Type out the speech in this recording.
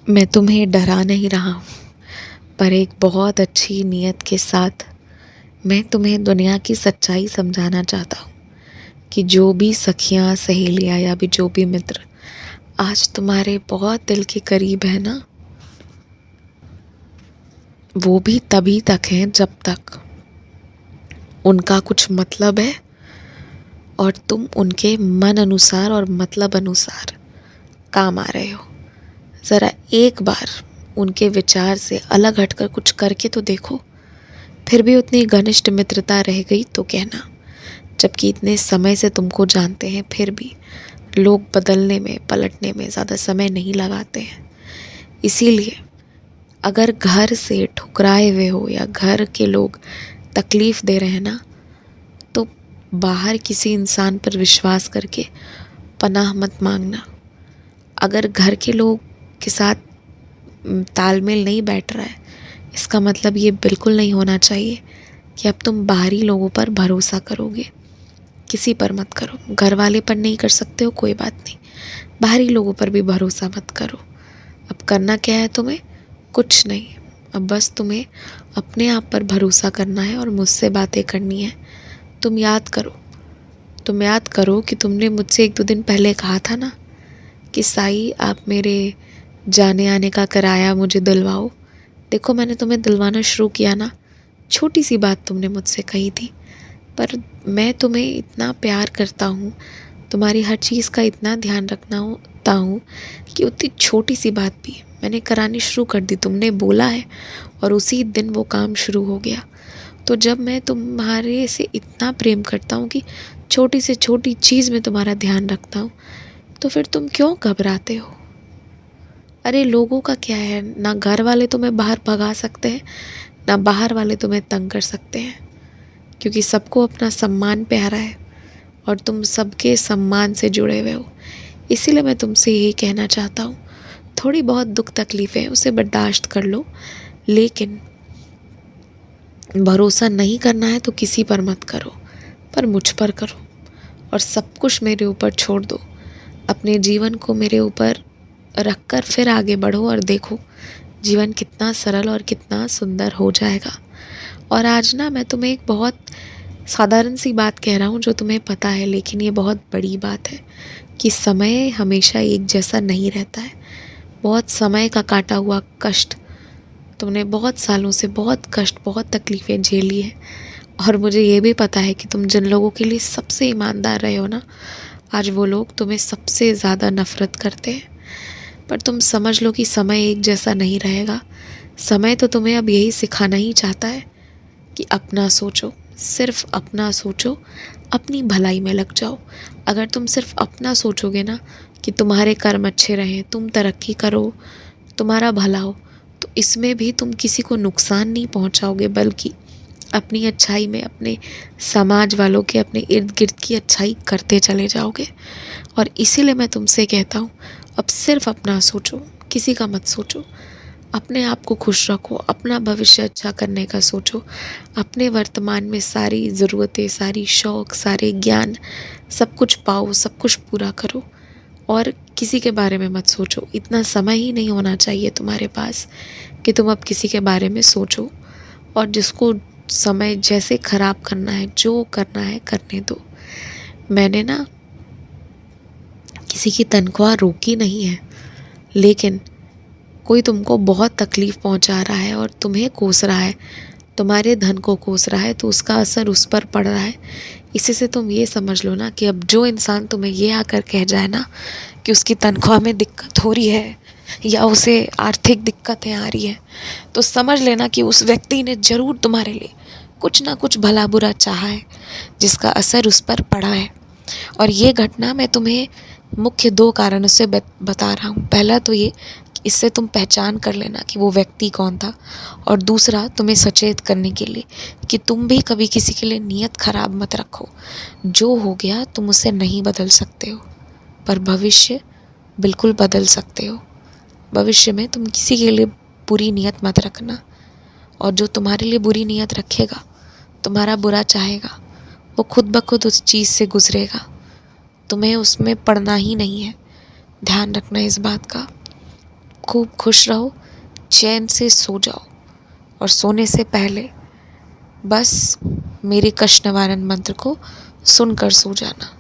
मैं तुम्हें डरा नहीं रहा हूँ, पर एक बहुत अच्छी नीयत के साथ मैं तुम्हें दुनिया की सच्चाई समझाना चाहता हूँ कि जो भी सखियाँ, सहेलियाँ या भी जो भी मित्र आज तुम्हारे बहुत दिल के करीब है ना, वो भी तभी तक हैं जब तक उनका कुछ मतलब है और तुम उनके मन अनुसार और मतलब अनुसार काम आ रहे हो। ज़रा एक बार उनके विचार से अलग हटकर कुछ करके तो देखो, फिर भी उतनी घनिष्ठ मित्रता रह गई तो कहना। जबकि इतने समय से तुमको जानते हैं फिर भी लोग बदलने में, पलटने में ज़्यादा समय नहीं लगाते हैं। इसीलिए अगर घर से ठुकराए हुए हो या घर के लोग तकलीफ़ दे रहे हैं ना, तो बाहर किसी इंसान पर विश्वास करके पनाह मत मांगना। अगर घर के लोग के साथ तालमेल नहीं बैठ रहा है, इसका मतलब ये बिल्कुल नहीं होना चाहिए कि अब तुम बाहरी लोगों पर भरोसा करोगे। किसी पर मत करो। घर वाले पर नहीं कर सकते हो, कोई बात नहीं, बाहरी लोगों पर भी भरोसा मत करो। अब करना क्या है तुम्हें? कुछ नहीं। अब बस तुम्हें अपने आप पर भरोसा करना है और मुझसे बातें करनी है। तुम याद करो कि तुमने मुझसे 1-2 दिन पहले कहा था ना कि साई, आप मेरे जाने आने का किराया मुझे दिलवाओ। देखो, मैंने तुम्हें दिलवाना शुरू किया ना। छोटी सी बात तुमने मुझसे कही थी, पर मैं तुम्हें इतना प्यार करता हूँ, तुम्हारी हर चीज़ का इतना ध्यान रखता हूँ कि उतनी छोटी सी बात भी मैंने करानी शुरू कर दी। तुमने बोला है और उसी दिन वो काम शुरू हो गया। तो जब मैं तुम्हारे से इतना प्रेम करता हूँ कि छोटी से छोटी चीज़ में तुम्हारा ध्यान रखता हूँ, तो फिर तुम क्यों घबराते हो? अरे लोगों का क्या है, ना घर वाले तुम्हें बाहर भगा सकते हैं, ना बाहर वाले तुम्हें तंग कर सकते हैं, क्योंकि सबको अपना सम्मान प्यारा है और तुम सबके सम्मान से जुड़े हुए हो। इसीलिए मैं तुमसे यही कहना चाहता हूँ, थोड़ी बहुत दुख तकलीफ़ें उसे बर्दाश्त कर लो, लेकिन भरोसा नहीं करना है तो किसी पर मत करो, पर मुझ पर करो और सब कुछ मेरे ऊपर छोड़ दो। अपने जीवन को मेरे ऊपर रख कर फिर आगे बढ़ो और देखो जीवन कितना सरल और कितना सुंदर हो जाएगा। और आज ना मैं तुम्हें एक बहुत साधारण सी बात कह रहा हूँ जो तुम्हें पता है, लेकिन ये बहुत बड़ी बात है कि समय हमेशा एक जैसा नहीं रहता है। बहुत समय का काटा हुआ कष्ट, तुमने बहुत सालों से बहुत कष्ट, बहुत तकलीफ़ें झेली है और मुझे ये भी पता है कि तुम जिन लोगों के लिए सबसे ईमानदार रहे हो ना, आज वो लोग तुम्हें सबसे ज़्यादा नफ़रत करते हैं। पर तुम समझ लो कि समय एक जैसा नहीं रहेगा। समय तो तुम्हें अब यही सिखाना ही चाहता है कि अपना सोचो, सिर्फ अपना सोचो, अपनी भलाई में लग जाओ। अगर तुम सिर्फ अपना सोचोगे ना कि तुम्हारे कर्म अच्छे रहें, तुम तरक्की करो, तुम्हारा भला हो, तो इसमें भी तुम किसी को नुकसान नहीं पहुंचाओगे, बल्कि अपनी अच्छाई में अपने समाज वालों के, अपने इर्द गिर्द की अच्छाई करते चले जाओगे। और इसीलिए मैं तुमसे कहता हूँ, अब सिर्फ अपना सोचो, किसी का मत सोचो। अपने आप को खुश रखो, अपना भविष्य अच्छा करने का सोचो। अपने वर्तमान में सारी ज़रूरतें, सारी शौक़, सारे ज्ञान, सब कुछ पाओ, सब कुछ पूरा करो और किसी के बारे में मत सोचो। इतना समय ही नहीं होना चाहिए तुम्हारे पास कि तुम अब किसी के बारे में सोचो। और जिसको समय जैसे ख़राब करना है, जो करना है करने दो। मैंने ना किसी की तनख्वाह रोकी नहीं है, लेकिन कोई तुमको बहुत तकलीफ़ पहुंचा रहा है और तुम्हें कोस रहा है, तुम्हारे धन को कोस रहा है, तो उसका असर उस पर पड़ रहा है। इसी से तुम ये समझ लो ना कि अब जो इंसान तुम्हें ये आकर कह जाए ना कि उसकी तनख्वाह में दिक्कत हो रही है या उसे आर्थिक दिक्कतें आ रही है, तो समझ लेना कि उस व्यक्ति ने ज़रूर तुम्हारे लिए कुछ ना कुछ भला बुरा चाहा है, जिसका असर उस पर पड़ा है। और ये घटना मैं तुम्हें मुख्य 2 कारणों से बता रहा हूँ। पहला तो ये, इससे तुम पहचान कर लेना कि वो व्यक्ति कौन था, और दूसरा तुम्हें सचेत करने के लिए कि तुम भी कभी किसी के लिए नीयत ख़राब मत रखो। जो हो गया तुम उसे नहीं बदल सकते हो, पर भविष्य बिल्कुल बदल सकते हो। भविष्य में तुम किसी के लिए बुरी नीयत मत रखना, और जो तुम्हारे लिए बुरी नीयत रखेगा, तुम्हारा बुरा चाहेगा, वो खुद ब खुद उस चीज़ से गुजरेगा। तुम्हें उसमें पड़ना ही नहीं है। ध्यान रखना इस बात का। खूब खुश रहो, चैन से सो जाओ और सोने से पहले बस मेरे कष्ट निवारण मंत्र को सुनकर सो जाना।